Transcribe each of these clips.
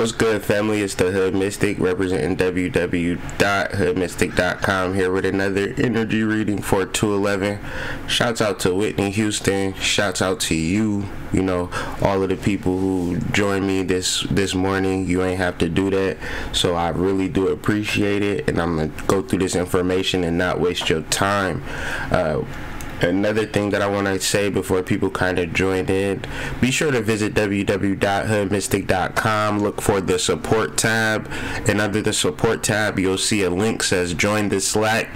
What's good, family? It's the Hood Mystic representing www.hoodmystic.com here with another energy reading for 211. Shouts out to Whitney Houston. Shouts out to you. You know, all of the people who joined me this morning. You ain't have to do that, so I really do appreciate it. And I'm gonna go through this information and not waste your time. Another thing that I want to say before people kind of join in, be sure to visit www.hoodmystic.com, look for the support tab, and under the support tab you'll see a link says join the Slack.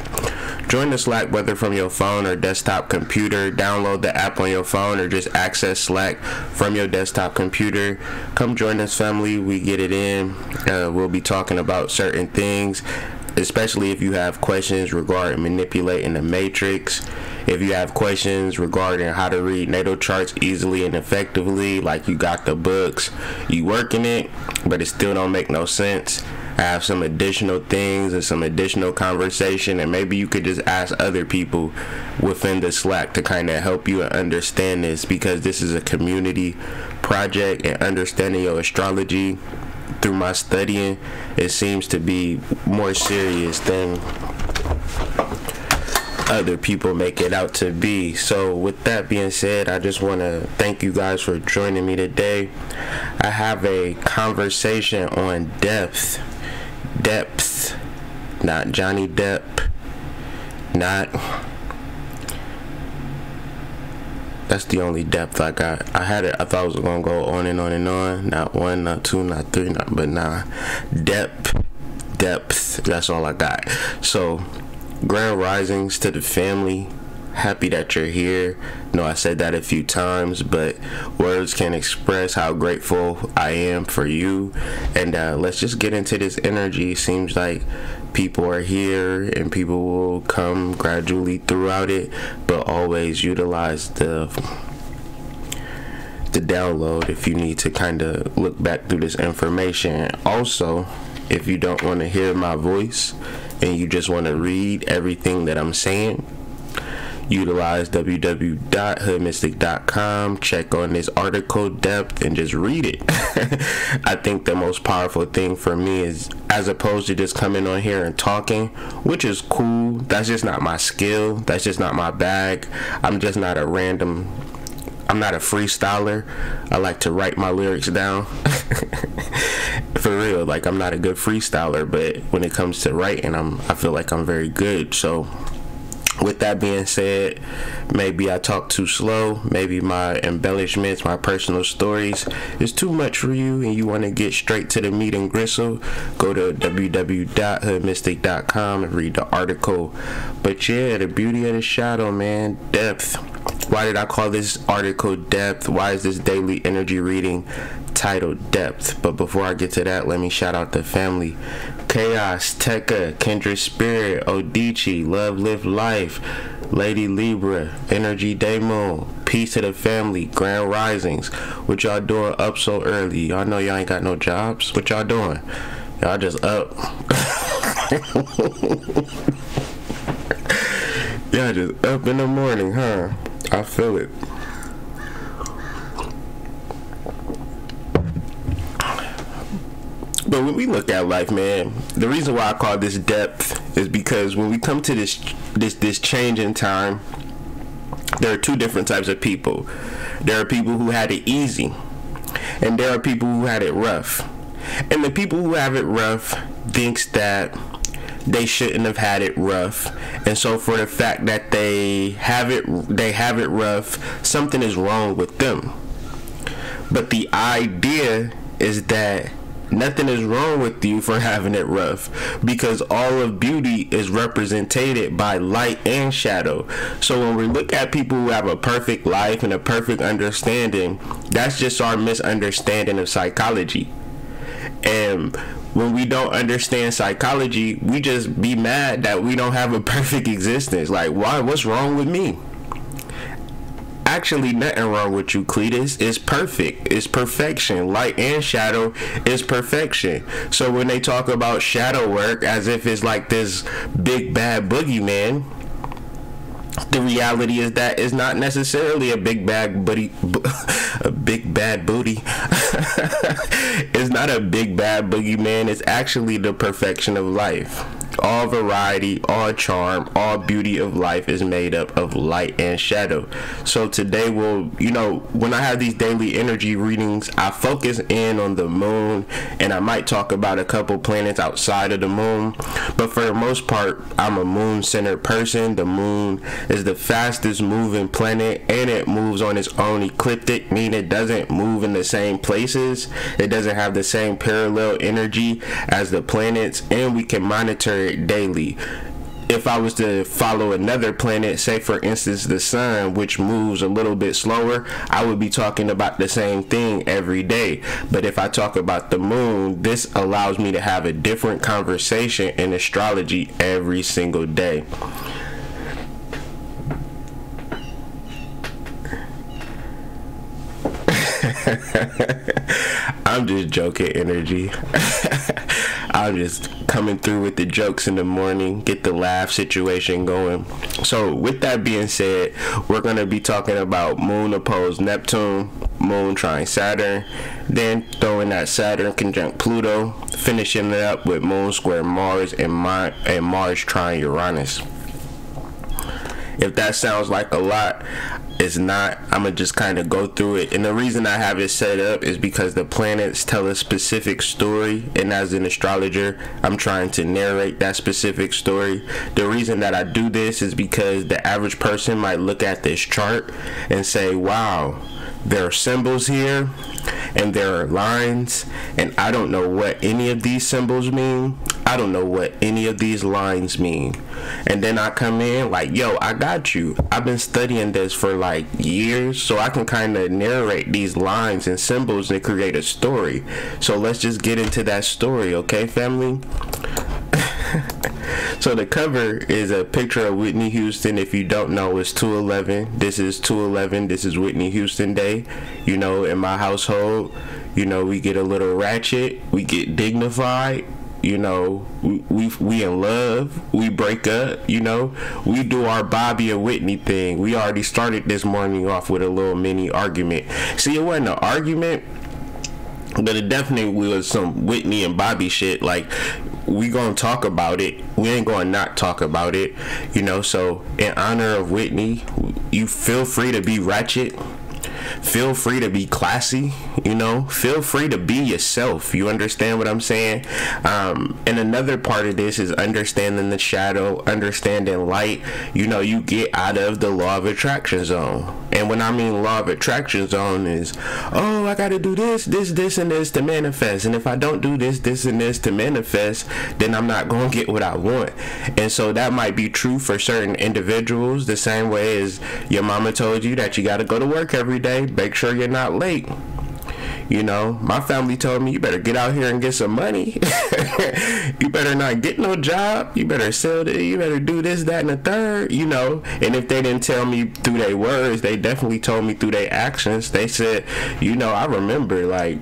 Join the Slack whether from your phone or desktop computer. Download the app on your phone or just access Slack from your desktop computer. Come join us, family. We get it in. We'll be talking about certain things, especially if you have questions regarding manipulating the matrix. If you have questions regarding how to read natal charts easily and effectively, like you got the books, you working it, but it still don't make no sense, I have some additional things and some additional conversation, and maybe you could just ask other people within the Slack to kind of help you understand this, because this is a community project, and understanding your astrology through my studying, it seems to be more serious than other people make it out to be. So with that being said, I just want to thank you guys for joining me today. I have a conversation on depth, not Johnny Depp, not, that's the only depth I got. I thought I was gonna go on and on and on, not one, not two, not three, but nah, depth, that's all I got. So grand risings to the family. Happy that you're here. No, I said that a few times, but words can't express how grateful I am for you. And let's just get into this energy. It seems like people are here and people will come gradually throughout it, but always utilize the download if you need to kind of look back through this information. Also, if you don't want to hear my voice and you just want to read everything that I'm saying, utilize www.hoodmystic.com, check on this article depth and just read it. I think the most powerful thing for me is, as opposed to just coming on here and talking, which is cool, that's just not my skill, that's just not my bag. I'm not a freestyler. I like to write my lyrics down. For real, like, I'm not a good freestyler, but when it comes to writing, I feel like I'm very good. So with that being said, maybe I talk too slow, maybe my embellishments, my personal stories is too much for you and you want to get straight to the meat and gristle, go to www.hoodmystic.com and read the article. But yeah, the beauty of the shadow, man, depth. Why did I call this article depth? Why is this daily energy reading titled depth? But before I get to that, let me shout out the family. Chaos, Tekka, Kindred Spirit, Odichi, Love Live Life, Lady Libra, Energy Day Moon, peace to the family, grand risings. What y'all doing up so early? Y'all know y'all ain't got no jobs. What y'all doing? Y'all just up. Y'all just up in the morning, huh? I feel it. But when we look at life, man, the reason why I call this depth is because when we come to this change in time, there are two different types of people. There are people who had it easy, and there are people who had it rough. And the people who have it rough thinks that they shouldn't have had it rough, and so for the fact that they have it rough, something is wrong with them. But the idea is that nothing is wrong with you for having it rough, because all of beauty is represented by light and shadow. So when we look at people who have a perfect life and a perfect understanding, that's just our misunderstanding of psychology. And when we don't understand psychology, we just be mad that we don't have a perfect existence. Like, why? What's wrong with me? Actually, nothing wrong with you, Cletus. It's perfect. It's perfection. Light and shadow is perfection. So when they talk about shadow work as if it's like this big bad boogeyman, the reality is that it's not necessarily a big bad booty, a big bad booty. It's not a big bad boogeyman. It's actually the perfection of life. All variety, all charm, all beauty of life is made up of light and shadow. So today we'll, when I have these daily energy readings, I focus in on the moon, and I might talk about a couple planets outside of the moon. But for the most part, I'm a moon-centered person. The moon is the fastest moving planet, and it moves on its own ecliptic, meaning it doesn't move in the same places. It doesn't have the same parallel energy as the planets, and we can monitor it daily. If I was to follow another planet, say for instance the sun, which moves a little bit slower, I would be talking about the same thing every day. But if I talk about the moon, this allows me to have a different conversation in astrology every single day. I'm just joking, energy. I'm just coming through with the jokes in the morning, get the laugh situation going. So with that being said, we're going to be talking about moon opposed Neptune, moon trine Saturn, then throwing that Saturn conjunct Pluto, finishing it up with moon square Mars and Mars trine Uranus. If that sounds like a lot, it's not. I'm gonna just kind of go through it, and the reason I have it set up is because the planets tell a specific story, and as an astrologer, I'm trying to narrate that specific story. The reason that I do this is because the average person might look at this chart and say, wow, there are symbols here and there are lines, and I don't know what any of these symbols mean. I don't know what any of these lines mean. And then I come in like, yo, I got you. I've been studying this for like years, so I can kind of narrate these lines and symbols and create a story. So let's just get into that story, okay, family? So the cover is a picture of Whitney Houston. If you don't know, it's 2/11. This is 2/11. This is Whitney Houston Day. In my household, we get a little ratchet. We get dignified. We in love. We break up. We do our Bobby and Whitney thing. We already started this morning off with a little mini argument. See, it wasn't an argument, but it definitely was some Whitney and Bobby shit. Like, we gonna talk about it. We ain't gonna not talk about it. So in honor of Whitney, you feel free to be ratchet. Feel free to be classy. Feel free to be yourself. You understand what I'm saying? And another part of this is understanding the shadow, understanding light. You get out of the law of attraction zone. And when I mean law of attraction zone is, oh, I gotta do this, and this to manifest. And if I don't do this, and this to manifest, then I'm not gonna get what I want. And so that might be true for certain individuals, the same way as your mama told you that you gotta go to work every day. Make sure you're not late. My family told me, you better get out here and get some money. You better not get no job. You better sell it. You better do this, that, and the third, And if they didn't tell me through their words, they definitely told me through their actions. They said, I remember, like,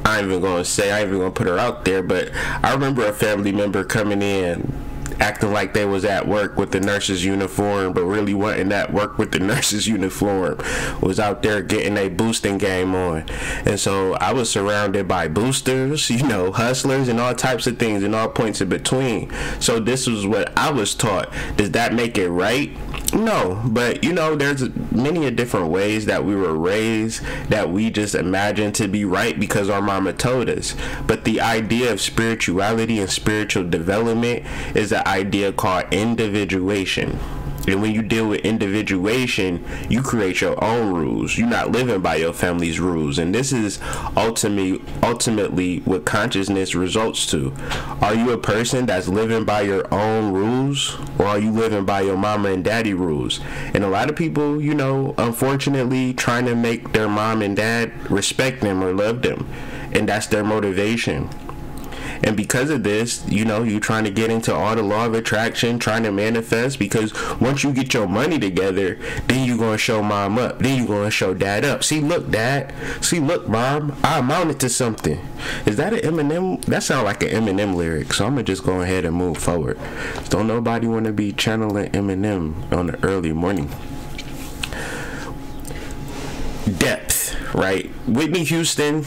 I ain't even gonna put her out there, but I remember a family member coming in acting like they was at work with the nurse's uniform, but really wasn't at work with the nurse's uniform, was out there getting a boosting game on. And so I was surrounded by boosters, hustlers, and all types of things, and all points in between. So this was what I was taught. Does that make it right? No, but there's many different ways that we were raised that we just imagine to be right because our mama told us. But the idea of spirituality and spiritual development is an idea called individuation. And when you deal with individuation, you create your own rules. You're not living by your family's rules. And this is ultimately what consciousness results to. Are you a person that's living by your own rules, or are you living by your mama and daddy rules? And a lot of people, unfortunately, trying to make their mom and dad respect them or love them. And that's their motivation. And because of this, you know, you trying to get into all the law of attraction, trying to manifest, because once you get your money together, then you gonna show mom up, then you gonna show dad up. See, look, dad, see, look, mom, I amounted to something. Is that an Eminem? That sound like an Eminem lyric, so I'm gonna just go ahead and move forward. Don't nobody want to be channeling Eminem on the early morning. Depth, right? Whitney Houston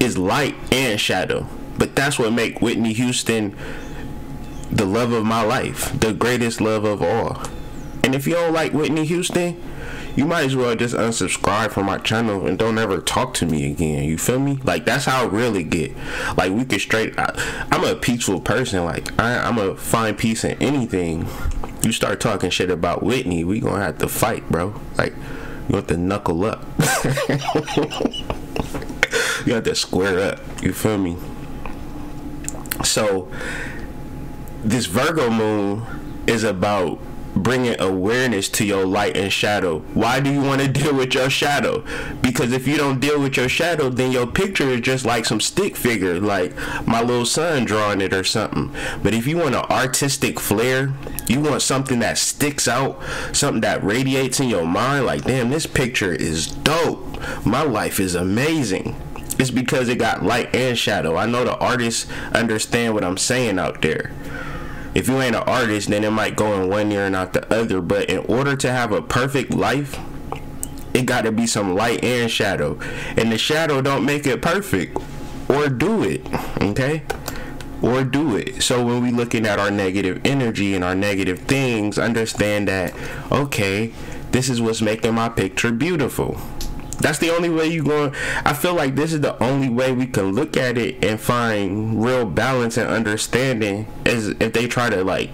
is light and shadow, but that's what make Whitney Houston the love of my life, the greatest love of all. And if you don't like Whitney Houston, you might as well just unsubscribe from my channel and don't ever talk to me again. You feel me? Like, that's how it really get. Like, we could straight, I'm a peaceful person. Like, I'm gonna find peace in anything. You start talking shit about Whitney, we gonna have to fight, bro. Like, you have to knuckle up. You have to square up. You feel me? So this Virgo moon is about bringing awareness to your light and shadow. Why do you want to deal with your shadow? Because if you don't deal with your shadow, then your picture is just like some stick figure, like my little son drawing it or something. But if you want an artistic flair, you want something that sticks out, something that radiates in your mind, like, damn, this picture is dope, my life is amazing. It's because it got light and shadow. I know the artists understand what I'm saying out there. If you ain't an artist, then it might go in one ear and out the other. But in order to have a perfect life, it got to be some light and shadow. And the shadow don't make it perfect. Or do it. Okay? Or do it. So when we looking at our negative energy and our negative things, understand that, okay, this is what's making my picture beautiful. That's the only way you going. I feel like this is the only way we can look at it and find real balance and understanding, is if they try to, like,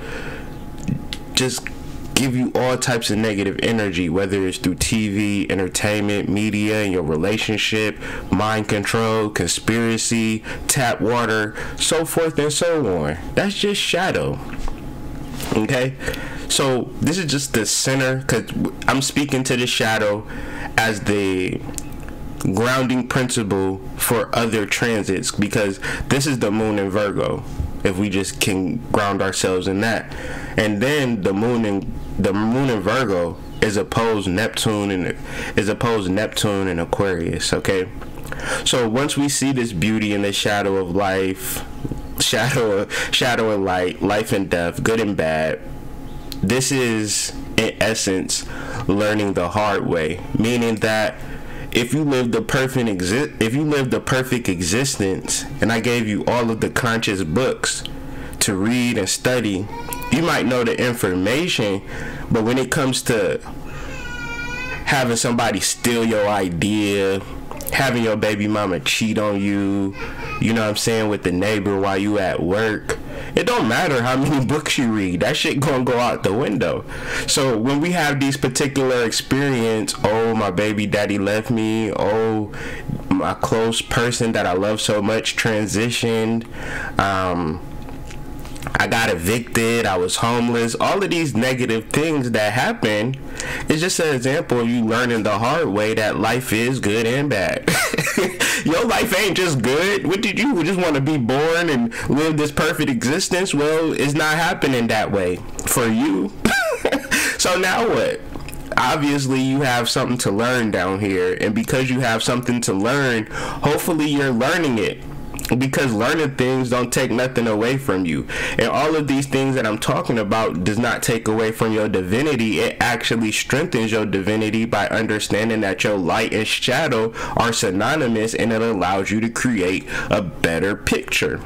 just give you all types of negative energy, whether it's through TV, entertainment, media, and your relationship, mind control, conspiracy, tap water, so forth and so on. That's just shadow. Okay? So this is just the center, because I'm speaking to the shadow as the grounding principle for other transits, because this is the moon in Virgo, if we just can ground ourselves in that. And then the moon in Virgo is opposed Neptune and Aquarius. Okay, so once we see this beauty in the shadow of life, shadow and light, life and death, good and bad, this is in essence learning the hard way, meaning that if you live the perfect existence, and I gave you all of the conscious books to read and study, you might know the information, but when it comes to having somebody steal your idea, having your baby mama cheat on you, you know what I'm saying, with the neighbor while you at work, it don't matter how many books you read, that shit gonna go out the window. So when we have these particular experience, oh, my baby daddy left me, oh, my close person that I love so much transitioned, I got evicted, I was homeless, all of these negative things that happen is just an example of you learning the hard way that life is good and bad. Your life ain't just good. What did you just want to be born and live this perfect existence? Well, it's not happening that way for you. So now what? Obviously you have something to learn down here, and because you have something to learn, hopefully you're learning it. Because learning things don't take nothing away from you, and all of these things that I'm talking about does not take away from your divinity. It actually strengthens your divinity by understanding that your light and shadow are synonymous, and it allows you to create a better picture.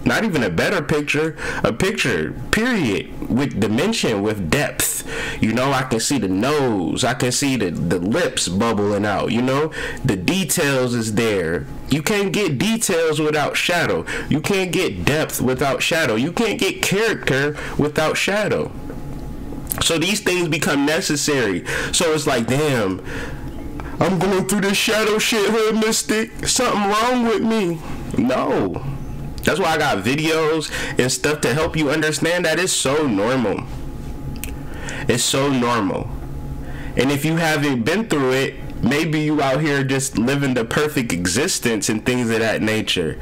Not even a better picture, a picture, period, with dimension, with depth. You know, I can see the nose, I can see the lips bubbling out, you know, the details is there. You can't get details without shadow. You can't get depth without shadow. You can't get character without shadow. So these things become necessary. So it's like, damn, I'm going through this shadow shit, hood mystic. Something wrong with me. No. That's why I got videos and stuff to help you understand that it's so normal. It's so normal. And if you haven't been through it, maybe you out here just living the perfect existence and things of that nature.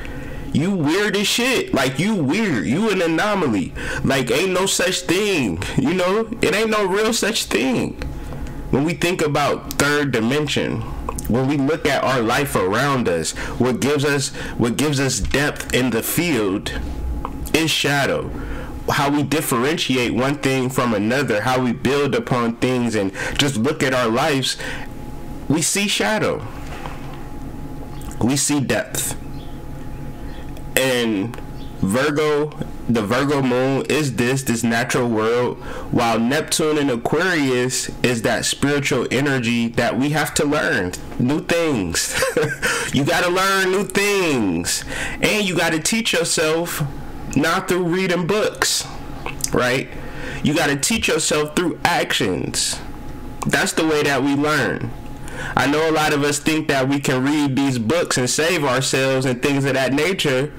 You weird as shit. Like, you weird. You an anomaly. Like, ain't no such thing. You know? It ain't no real such thing. When we think about third dimension, when we look at our life around us, what gives us depth in the field is shadow. How we differentiate one thing from another, how we build upon things, and just look at our lives, we see shadow. We see depth. And Virgo, the Virgo moon is this natural world, while Neptune in Aquarius is that spiritual energy that we have to learn new things. You got to learn new things, and you got to teach yourself not through reading books, right? You got to teach yourself through actions. That's the way that we learn. I know a lot of us think that we can read these books and save ourselves and things of that nature,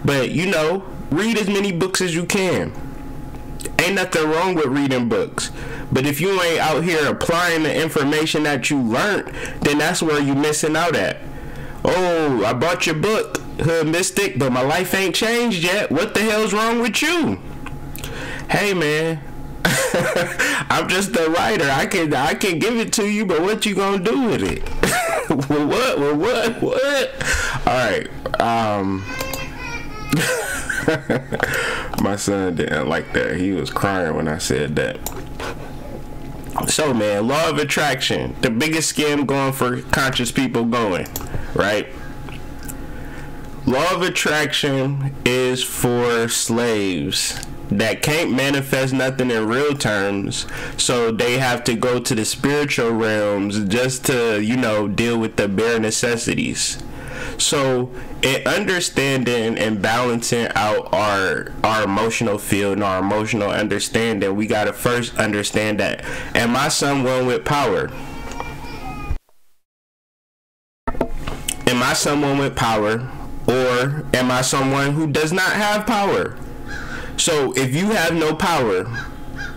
but you know, read as many books as you can. Ain't nothing wrong with reading books, but if you ain't out here applying the information that you learned, then that's where you missing out at. Oh, I bought your book, Hood Mystic, but my life ain't changed yet. What the hell's wrong with you? Hey man, I'm just a writer. I can give it to you, but what you gonna do with it? What? All right. My son didn't like that. He was crying when I said that. So man, law of attraction, the biggest scam going for conscious people going, right? Law of attraction is for slaves that can't manifest nothing in real terms, so they have to go to the spiritual realms just to, you know, deal with the bare necessities. So in understanding and balancing out our emotional field and our emotional understanding, we got to first understand that, am I someone with power? Am I someone with power, or am I someone who does not have power? So if you have no power,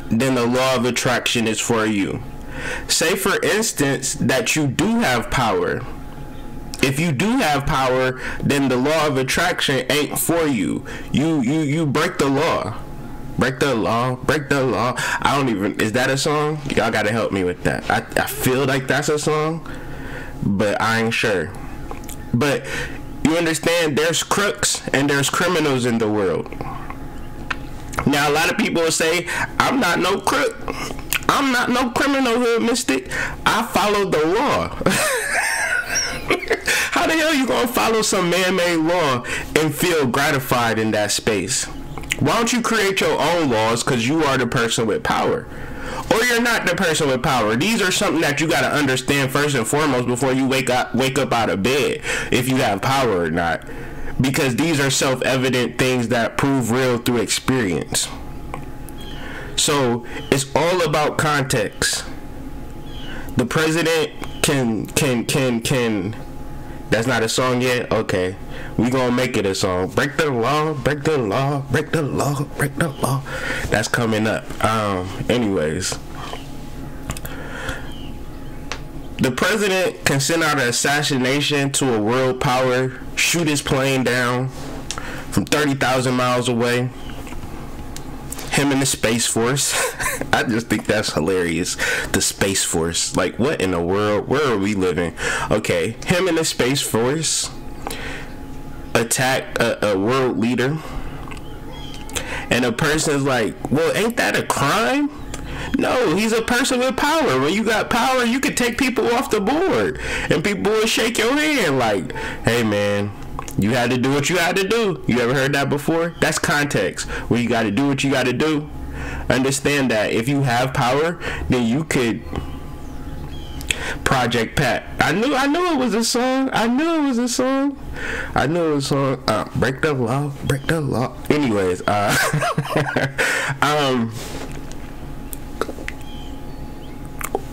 then the law of attraction is for you. Say for instance that you do have power. If you do have power, then the law of attraction ain't for you. You break the law. Break the law. I don't even, is that a song? Y'all gotta help me with that. I feel like that's a song, but I ain't sure. But you understand, there's crooks and there's criminals in the world. Now a lot of people will say, I'm not no crook, I'm not no criminal, Hood Mystic, I follow the law. How the hell you gonna follow some man-made law and feel gratified in that space? Why don't you create your own laws, because you are the person with power? Or you're not the person with power. These are something that you got to understand first and foremost before you wake up out of bed, if you have power or not. Because these are self-evident things that prove real through experience. So it's all about context. The president can that's not a song yet? Okay. We gonna make it a song. Break the law, break the law, break the law, break the law. That's coming up. Anyways. The president can send out an assassination to a world power, shoot his plane down from 30,000 miles away. Him and the Space Force. I just think that's hilarious. The Space Force. Like, what in the world? Where are we living? Okay, him and the Space Force attack a world leader. And a person's like, well, ain't that a crime? No, he's a person with power. When you got power, you can take people off the board. And people will shake your hand like, hey, man, you had to do what you had to do. You ever heard that before? That's context. Where you got to do what you got to do. Understand that if you have power, then you could Project Pat. I knew it was a song. Break the law, break the law. Anyways,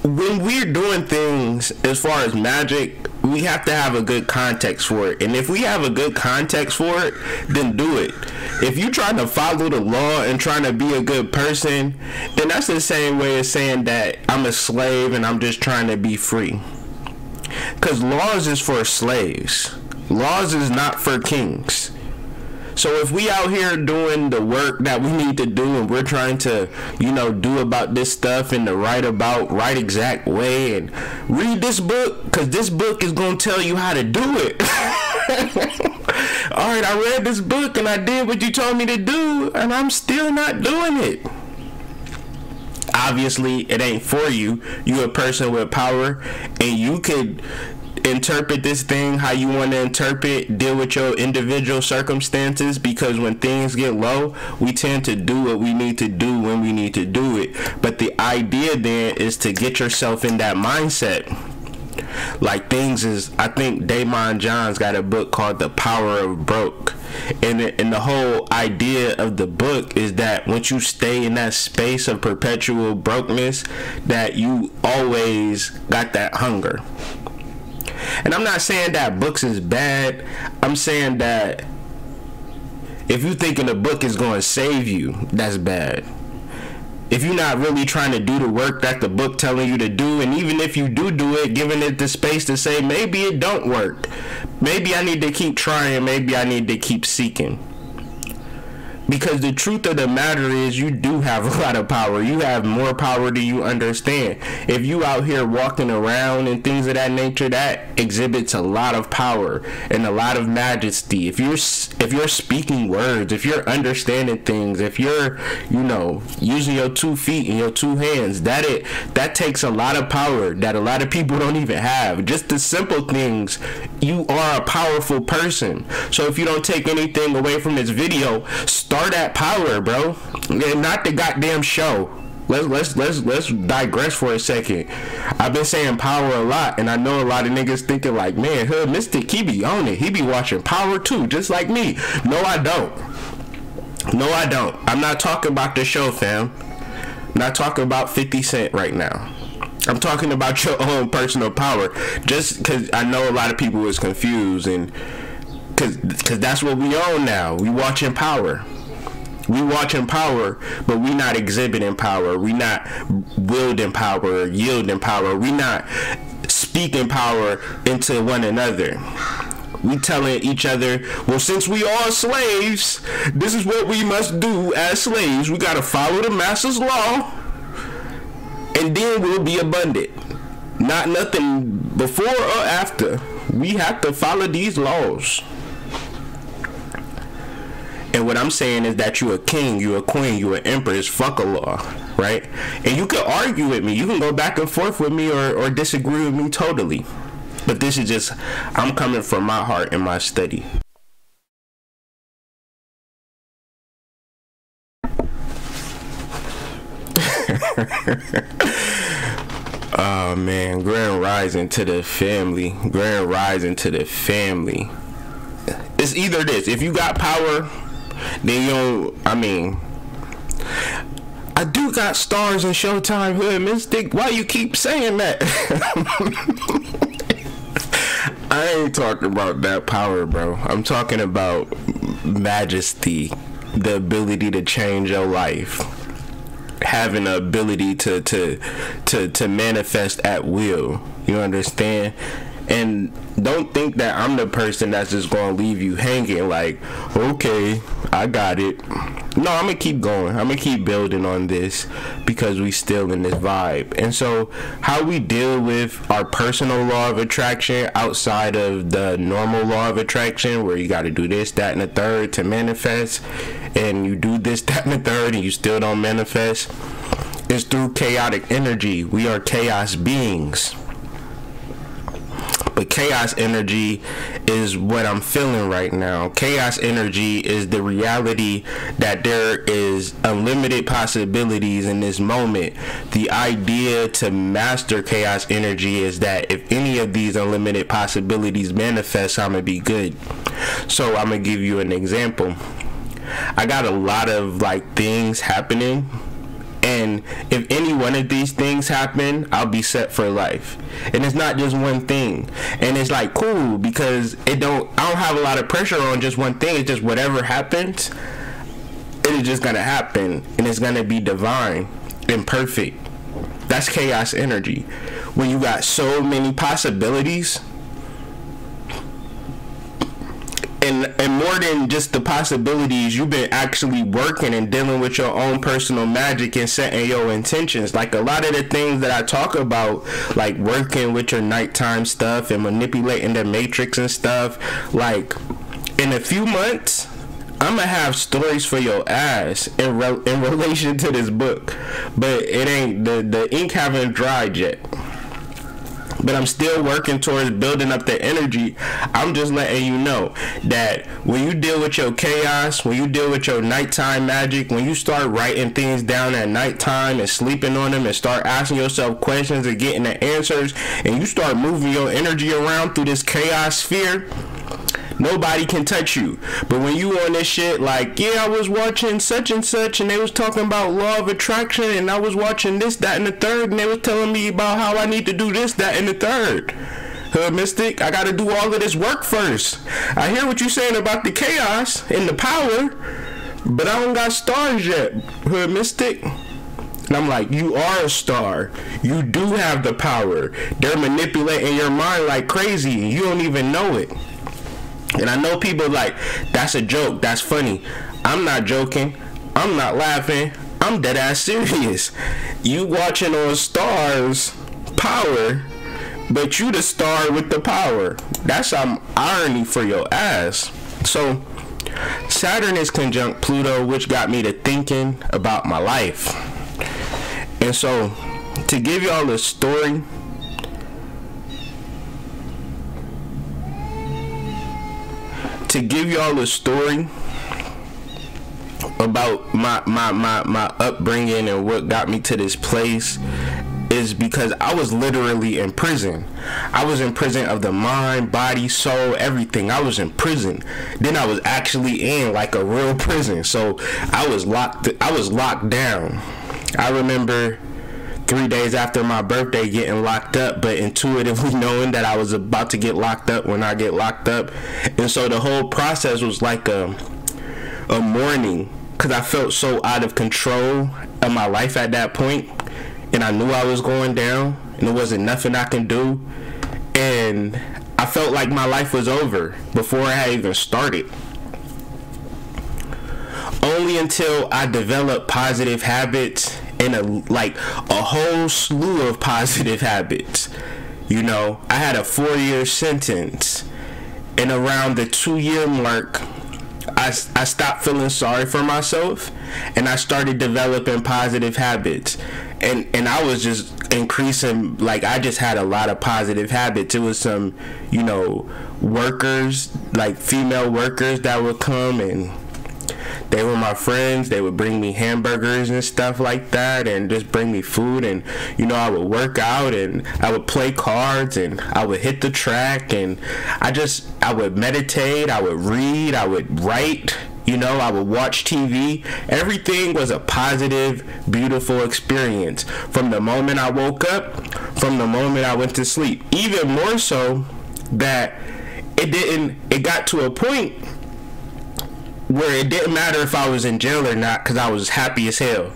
when we're doing things as far as magic, we have to have a good context for it. And if we have a good context for it, then do it. If you're trying to follow the law and trying to be a good person, then that's the same way as saying that I'm a slave and I'm just trying to be free. Because laws is for slaves. Laws is not for kings. So if we out here doing the work that we need to do, and we're trying to, do about this stuff in the right exact way, and read this book, because this book is going to tell you how to do it. All right, I read this book and I did what you told me to do, and I'm still not doing it. Obviously, it ain't for you. You a person with power, and you could interpret this thing how you want to interpret, deal with your individual circumstances, because when things get low, we tend to do what we need to do when we need to do it. But the idea then is to get yourself in that mindset. Like I think Damon John's got a book called The Power of Broke, and the whole idea of the book is that once you stay in that space of perpetual brokenness, that you always got that hunger. And I'm not saying that books is bad. I'm saying that if you thinking a book is going to save you, that's bad. If you're not really trying to do the work that the book telling you to do, and even if you do it, giving it the space to say, maybe it don't work. Maybe I need to keep trying. Maybe I need to keep seeking. Because the truth of the matter is, you do have a lot of power. You have more power than you understand. If you out here walking around and things of that nature, that exhibits a lot of power and a lot of majesty. If you're speaking words, if you're understanding things, if you're, using your 2 feet and your 2 hands, that takes a lot of power that a lot of people don't even have. Just the simple things, you are a powerful person. So if you don't take anything away from this video, start that power, bro, and not the goddamn show. Let's digress for a second. I've been saying power a lot, and I know a lot of niggas thinking like, man, Hood Mystic, he be on it. He be watching Power too, just like me. No, I don't. I'm not talking about the show, fam. I'm not talking about 50 Cent right now. I'm talking about your own personal power. Just because I know a lot of people is confused, and because that's what we own now. We watching Power. We watching power, but we not exhibiting power. We not wielding power, yielding power. We not speaking power into one another. We telling each other, well, since we are slaves, this is what we must do as slaves. We got to follow the master's law, and then we'll be abundant. Not nothing before or after. We have to follow these laws. And what I'm saying is that you a king, you a queen, you an empress, fuck a law, right? And you can argue with me. You can go back and forth with me or disagree with me totally. But this is just, I'm coming from my heart and my study. Oh, man. Grand rising to the family. Grand rising to the family. It's either this. If you got power, then I do got stars in Showtime, Hood Mystic. Why you keep saying that? I ain't talking about that power, bro. I'm talking about majesty, the ability to change your life, having the ability to manifest at will. You understand? And don't think that I'm the person that's just gonna leave you hanging like, okay, I got it. No, I'm gonna keep going. I'm gonna keep building on this because we still in this vibe. And so how we deal with our personal law of attraction outside of the normal law of attraction, where you got to do this, that, and the third to manifest, and you do this, that, and the third, and you still don't manifest, is through chaotic energy. We are chaos beings. But chaos energy is what I'm feeling right now. Chaos energy is the reality that there is unlimited possibilities in this moment. The idea to master chaos energy is that if any of these unlimited possibilities manifest, I'm going to be good. So I'm going to give you an example. I got a lot of things happening. And if any one of these things happen, I'll be set for life. And it's not just one thing. And it's cool because I don't have a lot of pressure on just one thing. It's just whatever happens, it is just gonna happen, and it's gonna be divine and perfect. That's chaos energy. When you got so many possibilities, and more than just the possibilities, you've been actually working and dealing with your own personal magic and setting your intentions. Like a lot of the things that I talk about, like working with your nighttime stuff and manipulating the matrix and stuff, like in a few months I'm gonna have stories for your ass in relation to this book, but it ain't, the ink haven't dried yet. But I'm still working towards building up the energy. I'm just letting you know that when you deal with your chaos, when you deal with your nighttime magic, when you start writing things down at nighttime and sleeping on them and start asking yourself questions and getting the answers, and you start moving your energy around through this chaos sphere, nobody can touch you. But when you on this shit like, yeah, I was watching such and such and they was talking about law of attraction, and I was watching this, that, and the third, and they was telling me about how I need to do this, that, and the third. Hood Mystic, I gotta do all of this work first. I hear what you saying about the chaos and the power, but I don't got stars yet, Hood Mystic. And I'm like, you are a star. You do have the power. They're manipulating your mind like crazy and you don't even know it. And I know people like, that's a joke, that's funny. I'm not joking, I'm not laughing, I'm dead ass serious. You watching on stars power, but you the star with the power. That's some irony for your ass. So Saturn is conjunct Pluto, which got me to thinking about my life. And so to give y'all a story, about my upbringing and what got me to this place is because I was literally in prison. I was in prison of the mind, body, soul, everything. I was in prison. Then I was actually in like a real prison. So I was locked down. I remember 3 days after my birthday getting locked up, but intuitively knowing that I was about to get locked up when I get locked up. And so the whole process was like a mourning, because I felt so out of control of my life at that point, and I knew I was going down and there wasn't nothing I can do, and I felt like my life was over before I had even started. Only until I developed positive habits and a whole slew of positive habits. You know, I had a 4-year sentence, and around the 2-year mark, I stopped feeling sorry for myself, and I started developing positive habits, and I was just increasing. Like, I just had a lot of positive habits. It was some, you know, workers, like female workers that would come, and they were my friends. They would bring me hamburgers and stuff like that, and just bring me food. And, you know, I would work out, and I would play cards, and I would hit the track, and I would meditate, I would read, I would write, you know, I would watch TV. Everything was a positive, beautiful experience. From the moment I woke up, from the moment I went to sleep. Even more so that it got to a point where it didn't matter if I was in jail or not, because I was happy as hell.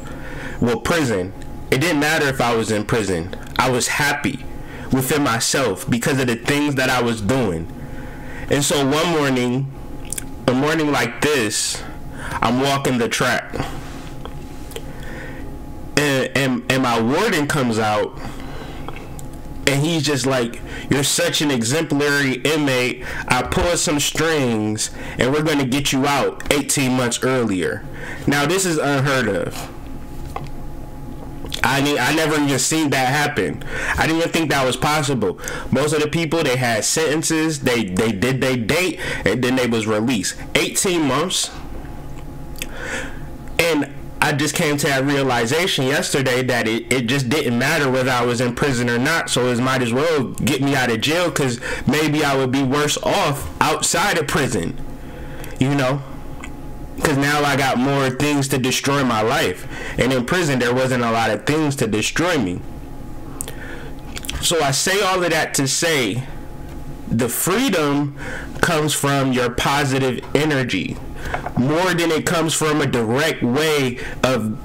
Well, prison, it didn't matter if I was in prison. I was happy within myself because of the things that I was doing. And so one morning, a morning like this, I'm walking the track, and my warden comes out, and he's just like, you're such an exemplary inmate. I pulled some strings, and we're going to get you out 18 months earlier. Now, this is unheard of. I never even seen that happen. I didn't even think that was possible. Most of the people, they had sentences, they did their date, and then they was released. 18 months. And I just came to that realization yesterday that it just didn't matter whether I was in prison or not, so it might as well get me out of jail, because maybe I would be worse off outside of prison, you know, because now I got more things to destroy my life, and in prison there wasn't a lot of things to destroy me. So I say all of that to say the freedom comes from your positive energy more than it comes from a direct way of,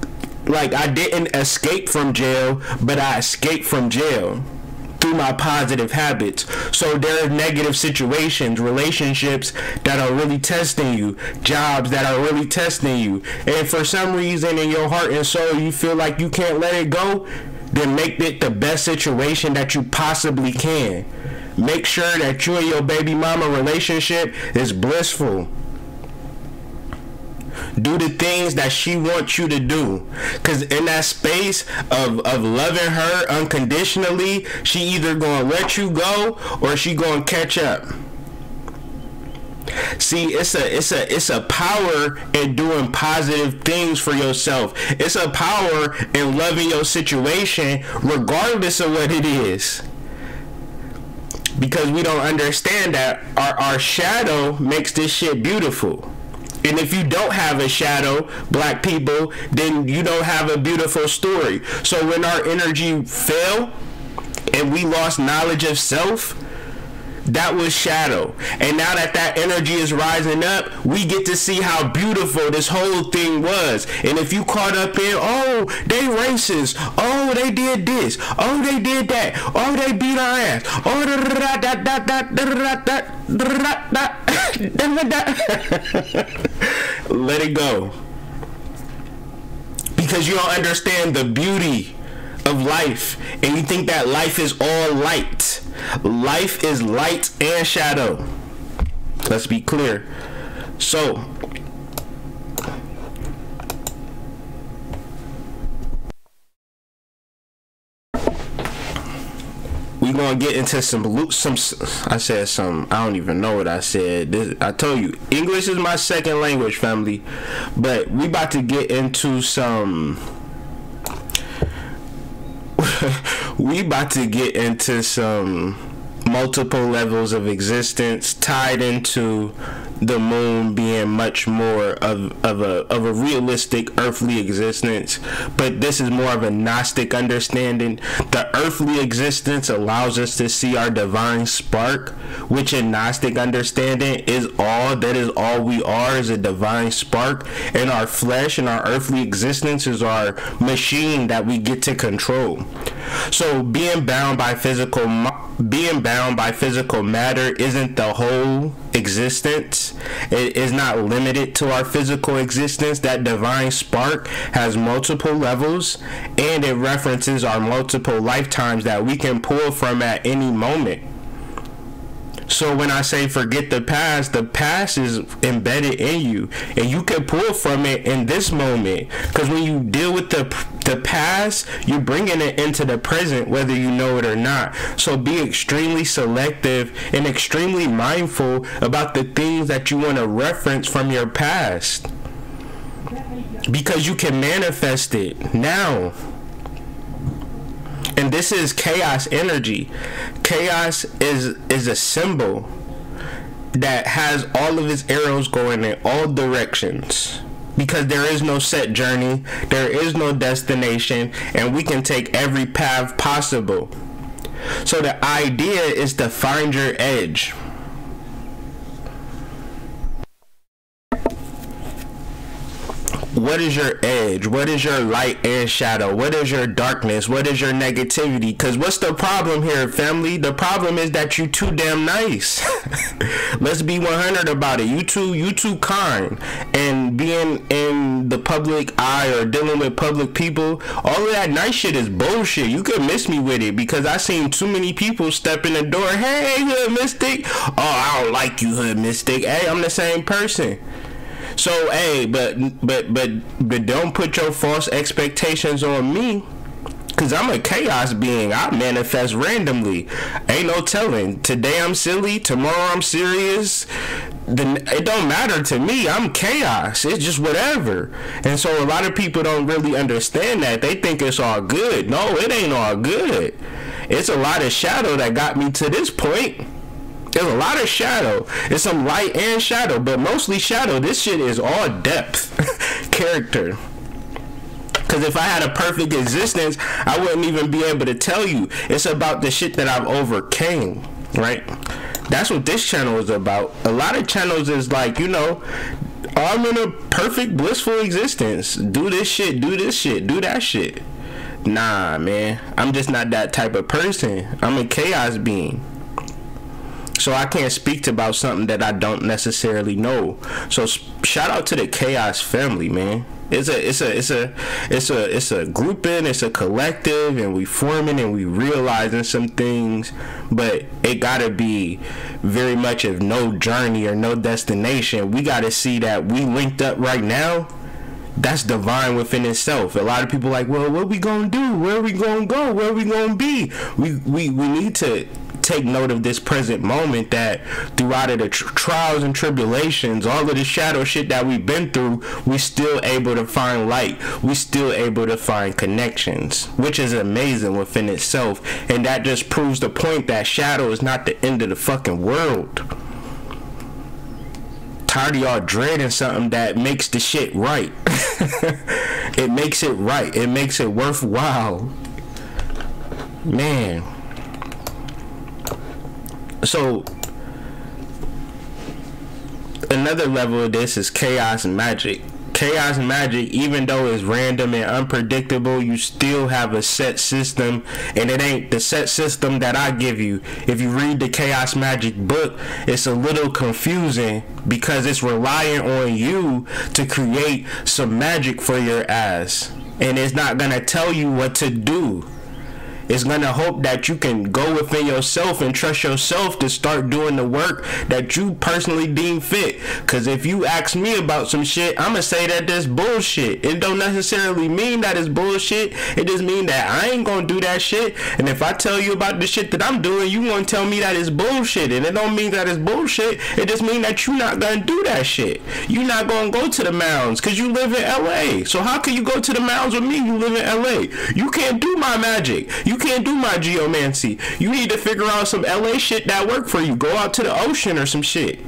like, I didn't escape from jail, but I escaped from jail. through my positive habits. So there are negative situations, relationships that are really testing you, jobs that are really testing you, and for some reason in your heart and soul you feel like you can't let it go, then make it the best situation that you possibly can. Make sure that you and your baby mama relationship is blissful. Do the things that she wants you to do, because in that space of loving her unconditionally, she either gonna let you go or she gonna catch up. See, it's a power in doing positive things for yourself. It's a power in loving your situation regardless of what it is, because we don't understand that our shadow makes this shit beautiful. And if you don't have a shadow, black people, then you don't have a beautiful story. So when our energy fell and we lost knowledge of self, that was shadow. And now that that energy is rising up, we get to see how beautiful this whole thing was. And if you caught up in, oh, they racist, oh, they did this, oh, they did that, oh, they beat our ass, oh, let it go. Because you don't understand the beauty of life, and you think that life is all light. Life is light and shadow. Let's be clear. So we gonna get into some I said some, I don't even know what I said. I told you English is my second language, family, but we about to get into some we about to get into some multiple levels of existence tied into the moon being much more of a realistic earthly existence. But this is more of a Gnostic understanding. The earthly existence allows us to see our divine spark, which in Gnostic understanding is all that is all we are, is a divine spark. And our flesh and our earthly existence is our machine that we get to control. So being bound by physical matter isn't the whole existence. It is not limited to our physical existence. That divine spark has multiple levels, and it references our multiple lifetimes that we can pull from at any moment. So when I say forget the past is embedded in you, and you can pull from it in this moment. Because when you deal with the past, you're bringing it into the present, whether you know it or not. So be extremely selective and extremely mindful about the things that you want to reference from your past, because you can manifest it now. And this is chaos energy. Chaos is a symbol that has all of its arrows going in all directions, because there is no set journey, there is no destination, and we can take every path possible. So the idea is to find your edge. What is your edge? What is your light and shadow? What is your darkness? What is your negativity? Because what's the problem here, family? The problem is that you too damn nice. Let's be 100 about it. You too kind. And being in the public eye or dealing with public people, all of that nice shit is bullshit. You could miss me with it, because I seen too many people step in the door. Hey, Hood Mystic. Oh, I don't like you, Hood Mystic. Hey, I'm the same person. So, hey, but don't put your false expectations on me, because I'm a chaos being. I manifest randomly. Ain't no telling. Today I'm silly, tomorrow I'm serious. It don't matter to me. I'm chaos. It's just whatever. And so a lot of people don't really understand that. They think it's all good. No, it ain't all good. It's a lot of shadow that got me to this point. There's a lot of shadow. It's some light and shadow, but mostly shadow. This shit is all depth, character. Because if I had a perfect existence, I wouldn't even be able to tell you. It's about the shit that I've overcame, right? That's what this channel is about. A lot of channels is like, you know, I'm in a perfect blissful existence. Do this shit, do that shit. Nah, man, I'm just not that type of person. I'm a chaos being. So I can't speak about something that I don't necessarily know. So shout out to the chaos family, man. It's a grouping, it's a collective, and we forming and we realizing some things, but it gotta be very much of no journey or no destination. We gotta see that we linked up right now. That's divine within itself. A lot of people like, well, what we gonna do? Where we gonna go? Where we gonna be? We need to take note of this present moment, that throughout of the trials and tribulations, all of the shadow shit that we've been through, we still able to find light. We still able to find connections, which is amazing within itself. And that just proves the point that shadow is not the end of the fucking world. Tired of y'all dreading something that makes the shit right. It makes it right. It makes it worthwhile. Man. So another level of this is chaos magic. Chaos magic, even though it's random and unpredictable, you still have a set system, and it ain't the set system that I give you. If you read the chaos magic book, it's a little confusing because it's relying on you to create some magic for your ass, and it's not gonna tell you what to do. It's gonna hope that you can go within yourself and trust yourself to start doing the work that you personally deem fit. Cause if you ask me about some shit, I'ma say that that's bullshit. It don't necessarily mean that it's bullshit. It just mean that I ain't gonna do that shit. And if I tell you about the shit that I'm doing, you gonna tell me that it's bullshit. And it don't mean that it's bullshit. It just mean that you not gonna do that shit. You not gonna go to the mounds cause you live in LA. So how can you go to the mounds with me? You live in LA. You can't do my magic. You can't do my geomancy. You need to figure out some LA shit that work for you. Go out to the ocean or some shit.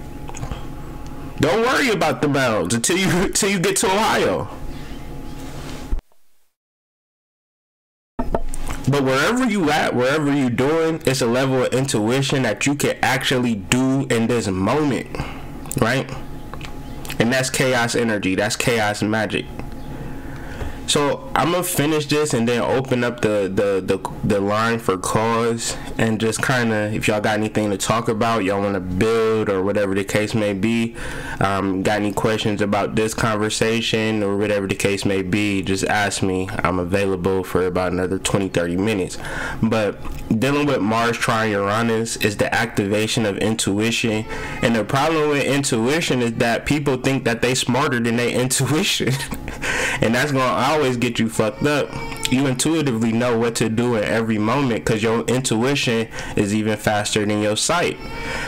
Don't worry about the mounds until you get to Ohio. But wherever you at, wherever you doing, it's a level of intuition that you can actually do in this moment, right? And that's chaos energy. That's chaos magic. So I'm gonna finish this and then open up the line for calls, and just kind of, if y'all got anything to talk about, y'all want to build or whatever the case may be, got any questions about this conversation or whatever the case may be, just ask me. I'm available for about another 20-30 minutes. But dealing with Mars trine Uranus is the activation of intuition, and the problem with intuition is that people think that they smarter than their intuition. And that's gonna always get you fucked up. You intuitively know what to do in every moment because your intuition is even faster than your sight.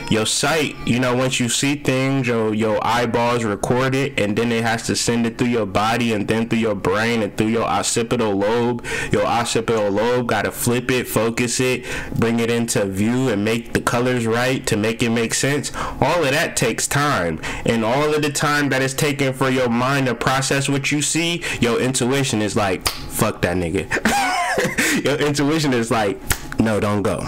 Your sight, you know, once you see things, your eyeballs record it, and then it has to send it through your body and then through your brain and through your occipital lobe. Your occipital lobe gotta flip it, focus it, bring it into view, and make the colors right to make it make sense. All of that takes time, and all of the time that it's taken for your mind to process what you see, your intuition is like, fuck that nigga. Your intuition is like, no, don't go.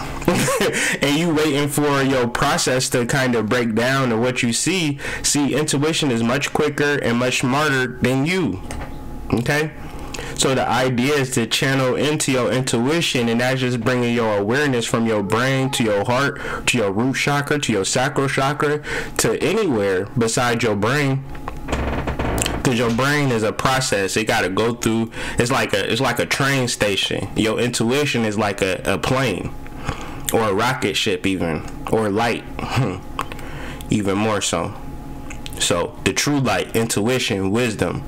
And you waiting for your process to kind of break down to what you see. See, intuition is much quicker and much smarter than you. Okay? So the idea is to channel into your intuition, and that's just bringing your awareness from your brain to your heart, to your root chakra, to your sacral chakra, to anywhere besides your brain. Because your brain is a process. It got to go through. It's like a train station. Your intuition is like a plane or a rocket ship, even, or light. Even more so. So the true light, intuition, wisdom,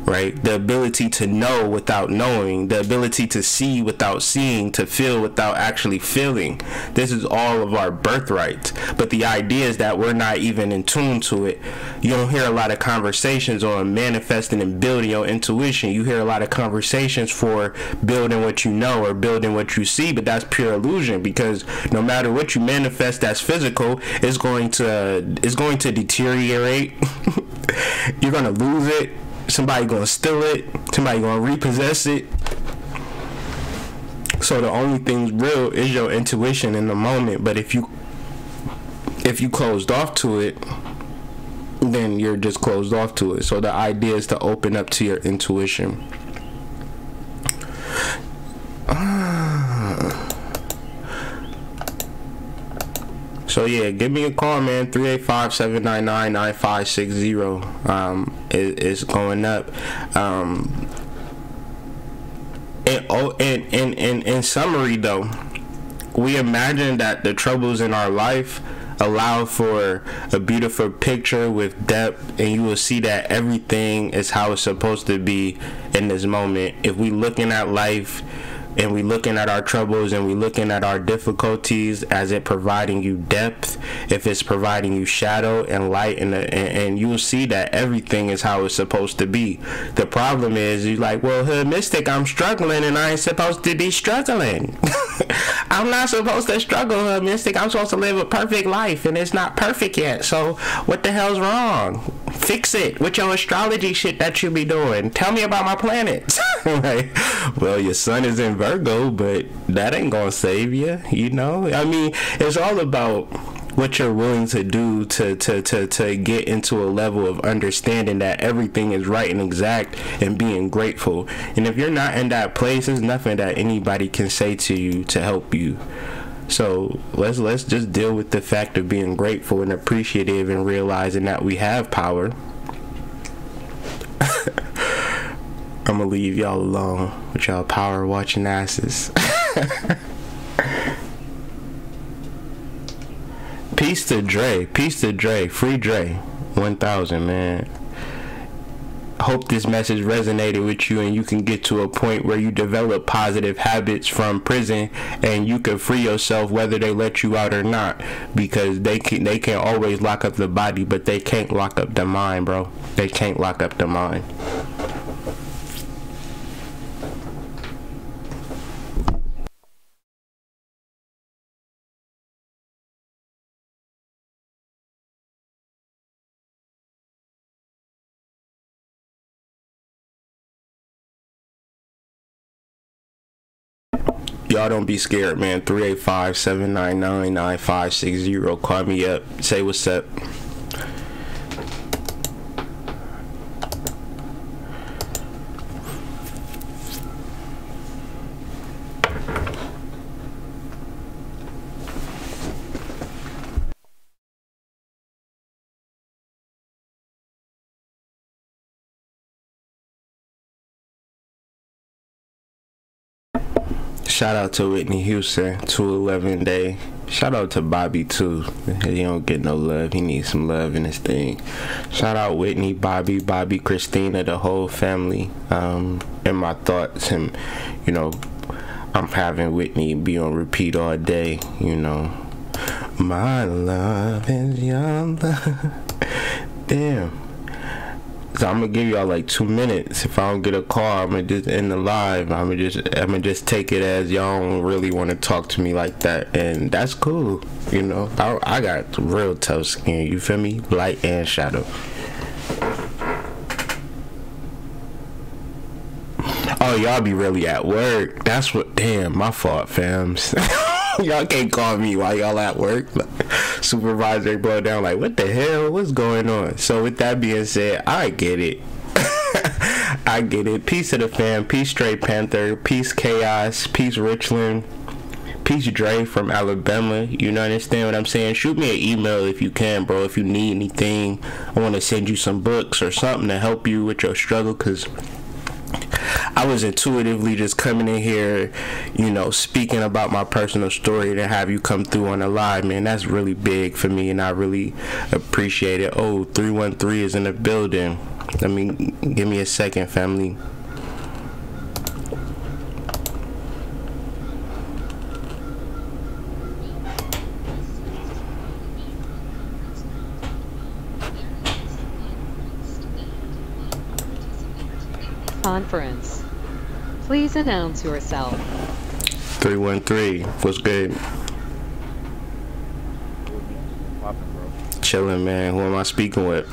right? The ability to know without knowing, the ability to see without seeing, to feel without actually feeling. This is all of our birthrights. But the idea is that we're not even in tune to it. You don't hear a lot of conversations on manifesting and building your intuition. You hear a lot of conversations for building what you know or building what you see, but that's pure illusion, because no matter what you manifest that's physical, it's going to deteriorate. You're going to lose it. Somebody gonna steal it. Somebody gonna repossess it. So the only thing real is your intuition in the moment. But if you closed off to it, then you're just closed off to it. So the idea is to open up to your intuition. So yeah, give me a call, man. 385-799-9560. It's going up. In summary, though, we imagine that the troubles in our life allow for a beautiful picture with depth, and you will see that everything is how it's supposed to be in this moment. If we looking at life and we looking at our troubles and we looking at our difficulties as it providing you depth, if it's providing you shadow and light, and you'll see that everything is how it's supposed to be. The problem is you're like, well, Hood Mystic, I'm struggling and I ain't supposed to be struggling. I'm not supposed to struggle, Hood Mystic. I'm supposed to live a perfect life and it's not perfect yet. So what the hell's wrong? Fix it with your astrology shit that you be doing. Tell me about my planets. Like, well, your sun is in Virgo, but that ain't gonna save you, you know? I mean, it's all about what you're willing to do to get into a level of understanding that everything is right and exact and being grateful. And if you're not in that place, there's nothing that anybody can say to you to help you. So let's just deal with the fact of being grateful and appreciative and realizing that we have power. I'm gonna leave y'all alone with y'all power watching asses. Peace to Dre, free Dre 1000, man. Hope this message resonated with you and you can get to a point where you develop positive habits from prison and you can free yourself whether they let you out or not, because they can always lock up the body, but they can't lock up the mind, bro. They can't lock up the mind. Y'all don't be scared, man. 385-799-9560. Call me up. Say what's up. Shout out to Whitney Houston, 211 day. Shout out to Bobby too. He don't get no love. He needs some love in his thing. Shout out Whitney, Bobby, Christina, the whole family. In my thoughts, and you know, I'm having Whitney be on repeat all day. You know, my love is your love. Damn. So I'm gonna give y'all like 2 minutes. If I don't get a call, I'm gonna just end the live. I'm gonna just take it as y'all don't really want to talk to me like that, and that's cool. You know, I got real tough skin. You feel me? Light and shadow. Oh, y'all be really at work. That's what. Damn, my fault, fams. Y'all can't call me while y'all at work. Supervisor blow down like, what the hell? What's going on? So with that being said, I get it. I get it. Peace to the fam. Peace Straight Panther. Peace Chaos. Peace Richland. Peace Dre from Alabama. You know, understand what I'm saying? Shoot me an email if you can, bro. If you need anything, I want to send you some books or something to help you with your struggle, because I was intuitively just coming in here, you know, speaking about my personal story to have you come through on the live, man. That's really big for me, and I really appreciate it. Oh, 313 is in the building. Let me, give me a second, family. Conference. Please announce yourself. 313. What's good? Chilling, man. Who am I speaking with?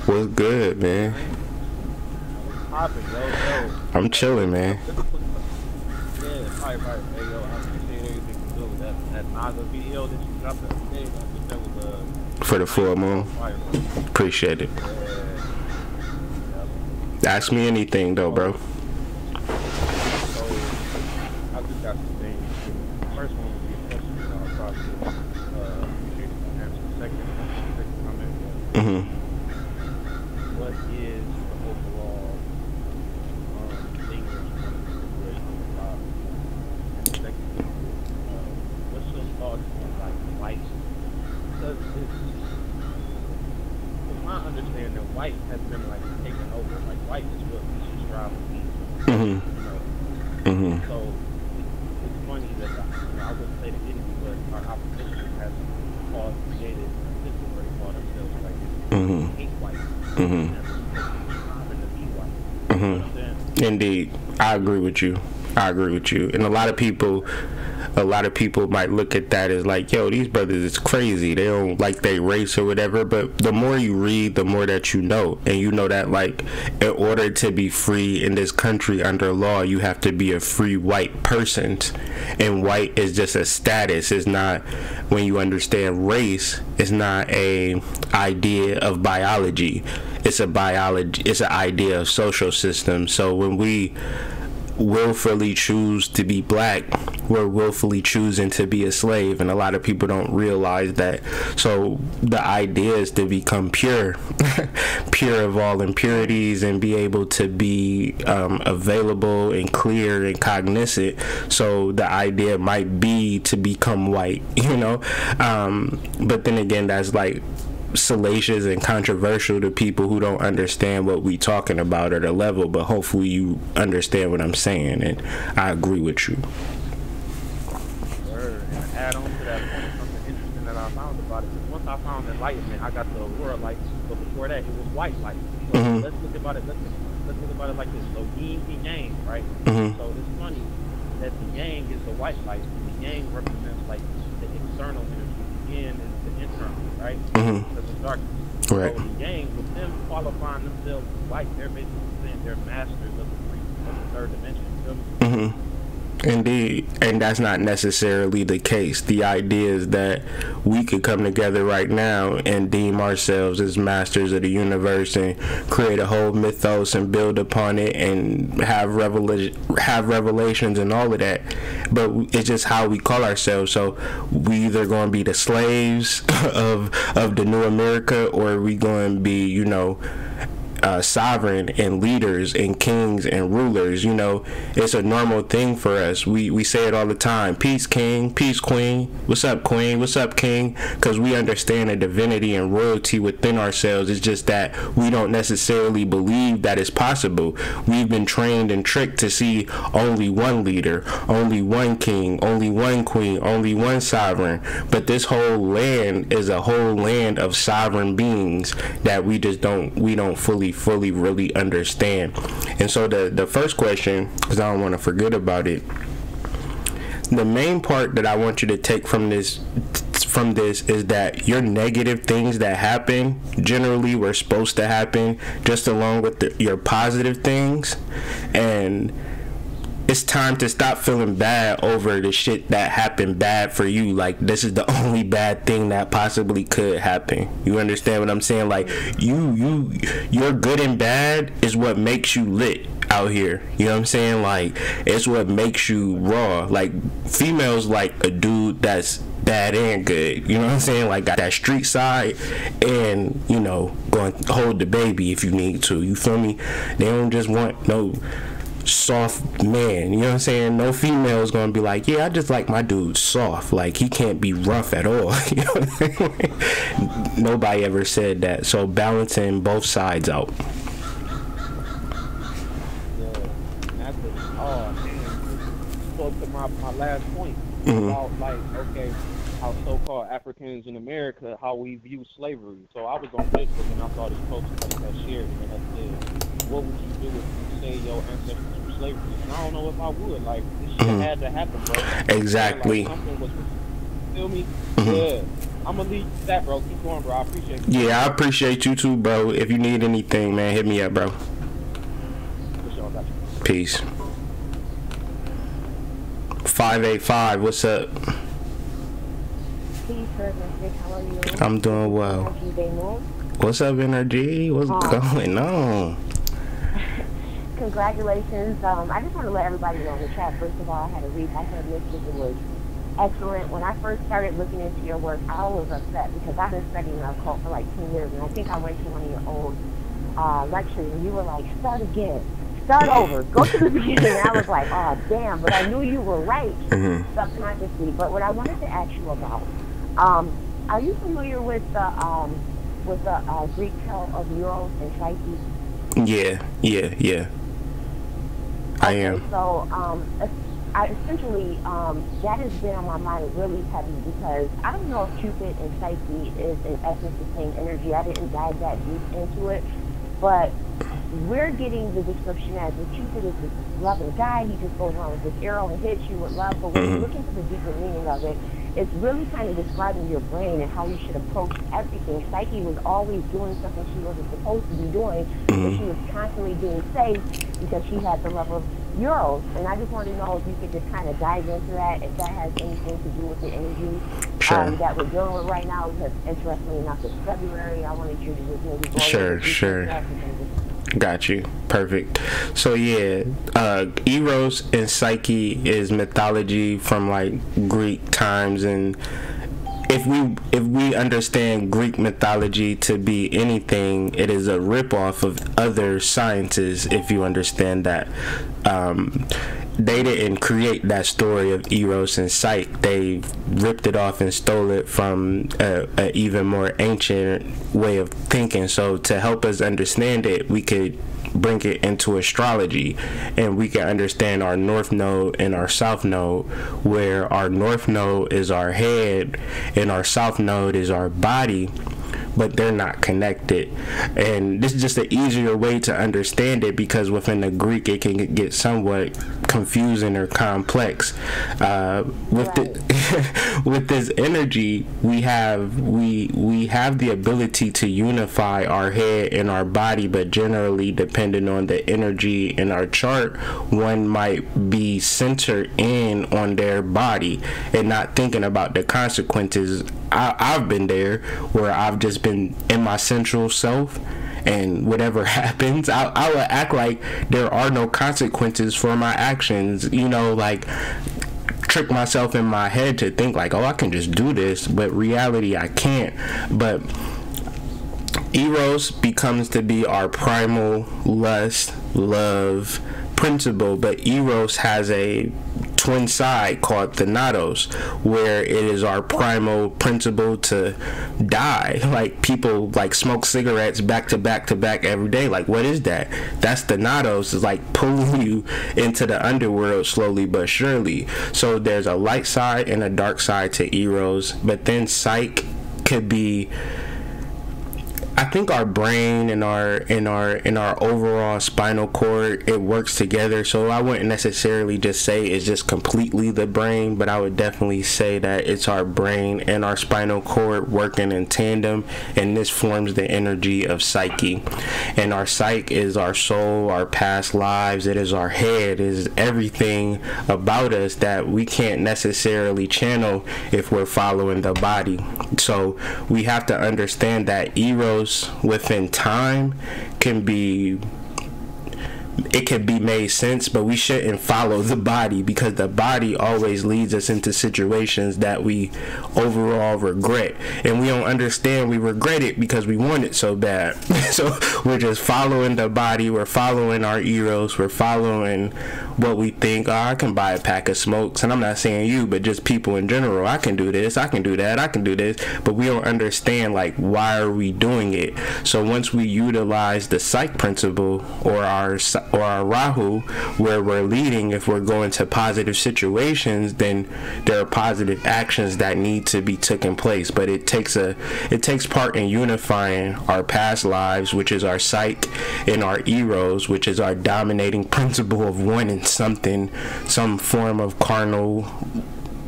What's good, man? I'm chilling, man. For the full moon. Appreciate it. Ask me anything though, bro. I just got understand that white has been like taken over. Like white is what we should strive to be. Mhm. You know. So it's funny that I wouldn't say the enemy, but our opposition has created a system where they call themselves like hate white. And striving to be white. You know what I'm saying? Indeed, I agree with you. And a lot of people might look at that as like, yo, these brothers is crazy, they don't like their race or whatever. But the more you read, the more that you know, and you know that like in order to be free in this country under law, you have to be a free white person, and white is just a status. It's not, when you understand race, it's not a idea of biology, it's an idea of social system. So when we willfully choose to be black, we're willfully choosing to be a slave, and a lot of people don't realize that. So the idea is to become pure pure of all impurities, and be able to be available and clear and cognizant. So the idea might be to become white, you know. But then again, that's like salacious and controversial to people who don't understand what we talking about at a level. But hopefully you understand what I'm saying, and I agree with you. And add on to that point, something interesting that I found about it. Because once I found enlightenment, I got the world light. But before that, it was white light. So let's look about it. Let's look about it like this. So yin and yang, right? So it's funny that the yang is the white light. The yang represents like the external energy. The yin is the internal, right? Because it's darkness. Right. So the yang, with them qualifying themselves as white, they're basically saying they're masters of the third dimension. You feel me? Indeed, and that's not necessarily the case. The idea is that we could come together right now and deem ourselves as masters of the universe and create a whole mythos and build upon it and have revelations and all of that. But it's just how we call ourselves. So we either going to be the slaves of the new America, or we going to be, you know, sovereign and leaders and kings and rulers. You know, it's a normal thing for us. We say it all the time: peace, king; peace, queen; what's up, queen; what's up, king? Because we understand the divinity and royalty within ourselves. It's just that we don't necessarily believe that it's possible. We've been trained and tricked to see only one leader, only one king, only one queen, only one sovereign. But this whole land is a whole land of sovereign beings that we don't fully really understand. And so the first question, because I don't want to forget about it, the main part that I want you to take from this is that your negative things that happen generally were supposed to happen just along with your positive things, and it's time to stop feeling bad over the shit that happened bad for you. Like, this is the only bad thing that possibly could happen. You understand what I'm saying? Like, your good and bad is what makes you lit out here. You know what I'm saying? Like, it's what makes you raw. Like, females like a dude that's bad and good. You know what I'm saying? Like, got that street side, and, you know, go and hold the baby if you need to. You feel me? They don't just want no soft man. You know what I'm saying? No female is gonna be like, yeah, I just like my dude soft. Like, he can't be rough at all. You know what I'm saying? Nobody ever said that. So balancing both sides out. That's spoke to my last point about, like, okay, how so-called Africans in America, how we view slavery. So I was on Facebook and I saw this post that shared, and it said, what would you do if you say your ancestors were slavery? And I don't know if I would. Like, this shit had to happen, bro. Exactly. Like, something was, feel me? Yeah. I'm gonna leave that, bro. Keep going, bro. I appreciate you. Yeah, I appreciate you too, bro. If you need anything, man, hit me up, bro. For sure, got you. Peace. 585, what's up? Peace, Nick. How are you? I'm doing well. What's up, Energy? What's going on? Congratulations. I just want to let everybody know in the chat, first of all, I had a read. I heard Mr. was excellent. When I first started looking into your work, I was upset because I've been studying the occult for like 10 years, and I think I went to one of your old lectures, and you were like, start again. Start over. Go to the beginning. And I was like, oh, damn. But I knew you were right subconsciously. But what I wanted to ask you about, are you familiar with the with the Greek tale of Eros and Psyche? Yeah. I am. So, I essentially, that has been on my mind really heavy because I don't know if Cupid and Psyche is in essence the same energy. I didn't dive that deep into it, but we're getting the description as if Cupid is this loving guy. He just goes around with this arrow and hits you with love. But when you look into the deeper meaning of it, it's really kind of describing your brain and how you should approach everything. Psyche was always doing something she wasn't supposed to be doing, but she was constantly being safe because she had the love of Eros. And I just want to know if you could just kind of dive into that, if that has anything to do with the energy that we're dealing with right now. Because interestingly enough, it's February. I wanted you to just maybe go Sure. Got you. Perfect. So yeah, Eros and Psyche is mythology from like Greek times, and if we understand Greek mythology to be anything, it is a ripoff of other sciences. If you understand that, they didn't create that story of Eros and Psyche. They ripped it off and stole it from a even more ancient way of thinking. So to help us understand it, we could bring it into astrology, and we can understand our north node and our south node, where our north node is our head and our south node is our body, but they're not connected. And this is just an easier way to understand it, because within the Greek it can get somewhat confusing or complex. With this energy, we have the ability to unify our head and our body, but generally, depending on the energy in our chart, one might be centered in on their body and not thinking about the consequences. I've been there, where I've just been in my central self, and whatever happens, I will act like there are no consequences for my actions, like trick myself in my head to think like, oh, I can just do this, but reality I can't. But Eros becomes to be our primal lust, love principle, but Eros has a twin side called Thanatos, where it is our primal principle to die. Like, people like smoke cigarettes back to back to back every day. Like, what is that? That's Thanatos. Is like pulling you into the underworld slowly but surely. So there's a light side and a dark side to Eros, but then Psyche could be, I think, our brain and our overall spinal cord. It works together. So I wouldn't necessarily just say it's just completely the brain, but I would definitely say that it's our brain and our spinal cord working in tandem, and this forms the energy of Psyche. And our Psyche is our soul, our past lives. It is our head. It is everything about us that we can't necessarily channel if we're following the body. So we have to understand that Eros within time can be made sense, but we shouldn't follow the body, because the body always leads us into situations that we overall regret, and we don't understand we regret it because we want it so bad. So we're just following the body, we're following our Eros, we're following what we think, oh, I can buy a pack of smokes. And I'm not saying you, but just people in general, I can do this, I can do that, I can do this, but we don't understand, like, why are we doing it? So once we utilize the Psyche principle, or our Rahu, where we're leading, if we're going to positive situations, then there are positive actions that need to be taken place. But it takes part in unifying our past lives, which is our Psyche, and our Eros, which is our dominating principle of wanting something, some form of carnal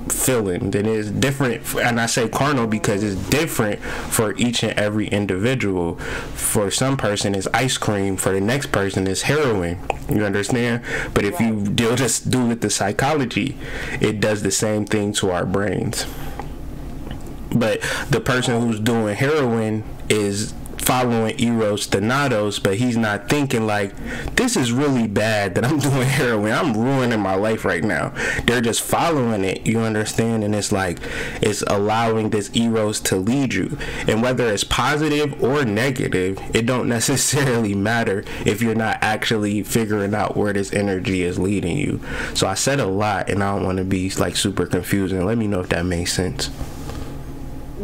feeling. Then it's different, and I say carnal because it's different for each and every individual. For some person it's ice cream, for the next person it's heroin, you understand? But if you just do with the psychology, it does the same thing to our brains. But the person who's doing heroin is following Eros Thanatos, but he's not thinking like, this is really bad that I'm doing heroin, I'm ruining my life right now. They're just following it, you understand? And it's like, it's allowing this Eros to lead you, and whether it's positive or negative, it don't necessarily matter if you're not actually figuring out where this energy is leading you. So I said a lot, and I don't want to be like super confusing. Let me know if that makes sense.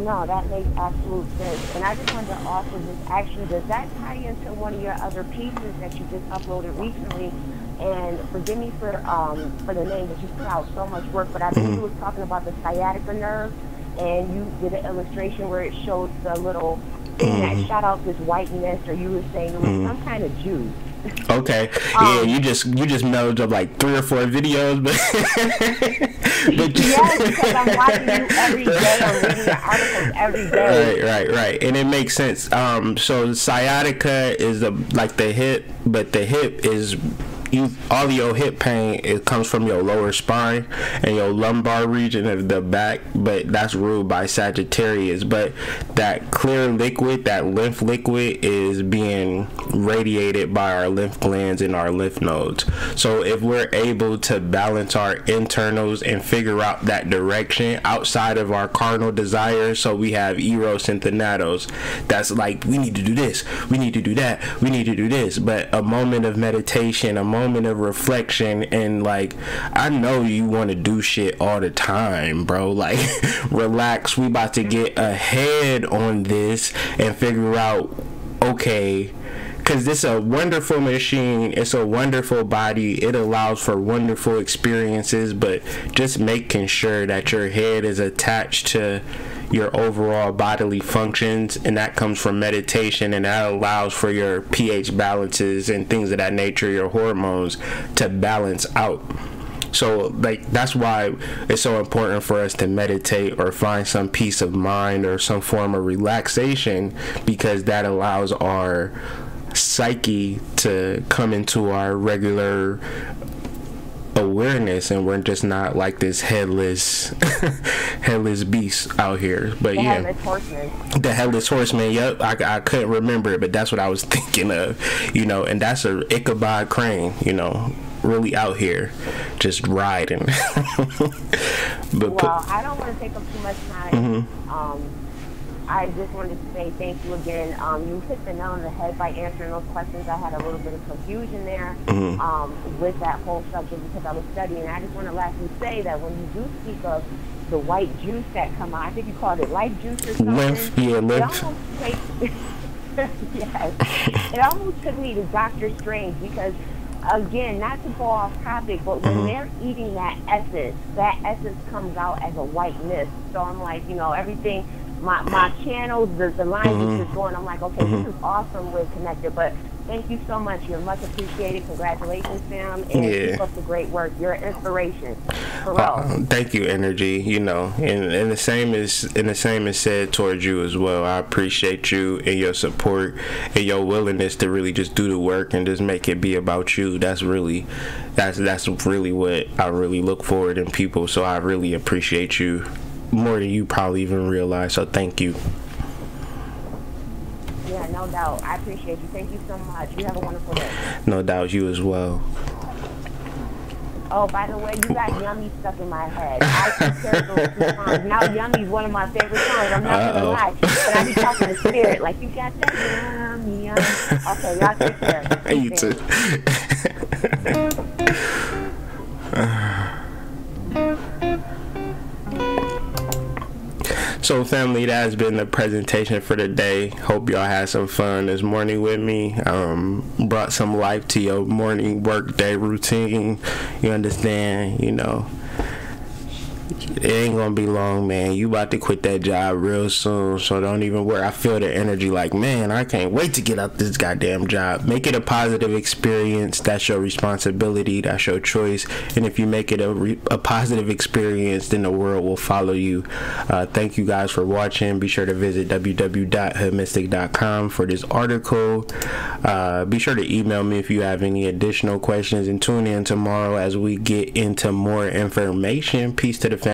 No, that makes absolute sense. And I just wanted to also just actually, does that tie into one of your other pieces that you just uploaded recently? And forgive me for the name, that you put out so much work, but I think you was talking about the sciatica nerve, and you did an illustration where it showed the little thing that shot out this whiteness, or you were saying it was some kind of juice. Okay, yeah, you just melded up like 3 or 4 videos, but yes, because I'm watching you every day. I'm reading your articles every day. Right, and it makes sense. So sciatica is like the hip, but the hip is all your hip pain. It comes from your lower spine and your lumbar region of the back, but that's ruled by Sagittarius. But that clear liquid, that lymph liquid, is being radiated by our lymph glands and our lymph nodes. So if we're able to balance our internals and figure out that direction outside of our carnal desires, so we have Eros and Thanatos, that's like, we need to do this, we need to do that, we need to do this. But a moment of meditation, a moment of reflection, and like, I know you want to do shit all the time, bro, like relax, we about to get ahead on this and figure out, okay, because this is a wonderful machine, it's a wonderful body, it allows for wonderful experiences, but just making sure that your head is attached to your overall bodily functions, and that comes from meditation, and that allows for your pH balances and things of that nature, your hormones, to balance out. So like, that's why it's so important for us to meditate or find some peace of mind or some form of relaxation, because that allows our psyche to come into our regular awareness, and we're just not like this headless beast out here. But the headless horseman, yep, I couldn't remember it, but that's what I was thinking of, and that's a Ichabod Crane, really out here just riding. Well, I don't want to take up too much time. I just wanted to say thank you again. You hit the nail on the head by answering those questions. I had a little bit of confusion there with that whole subject, because I was studying. I just want to lastly say that when you do speak of the white juice that come out, I think you called it life juice or something. Lymph. Yes. It almost took me to Dr. Strange, because again, not to go off topic, but when they're eating that essence comes out as a white mist. So I'm like, everything, my channels, the lines is just going. I'm like, okay, this is awesome. We're connected. But thank you so much. You're much appreciated. Congratulations, Sam. And keep up the great work. You're an inspiration. For real. Thank you, Energy. And the same is said towards you as well. I appreciate you and your support and your willingness to really just do the work and just make it be about you. That's really what I really look forward in people. So I really appreciate you more than you probably even realize. So thank you. Yeah, no doubt. I appreciate you. Thank you so much. You have a wonderful day. No doubt. You as well. Oh, by the way, you got Yummy stuck in my head. I compared those 2 songs. Now Yummy's one of my favorite songs. I'm not gonna lie. But I be talking to spirit. Like, you got that yummy. Okay, y'all take care. You too. So family, that has been the presentation for the day. Hope y'all had some fun this morning with me. Brought some life to your morning work day routine. You understand, it ain't gonna be long, man. You about to quit that job real soon, so don't even worry. I feel the energy like, man, I can't wait to get out this goddamn job. Make it a positive experience. That's your responsibility. That's your choice. And if you make it a positive experience, then the world will follow you. Thank you guys for watching. Be sure to visit www.hoodmystic.com for this article. Be sure to email me if you have any additional questions, and tune in tomorrow as we get into more information. Peace to the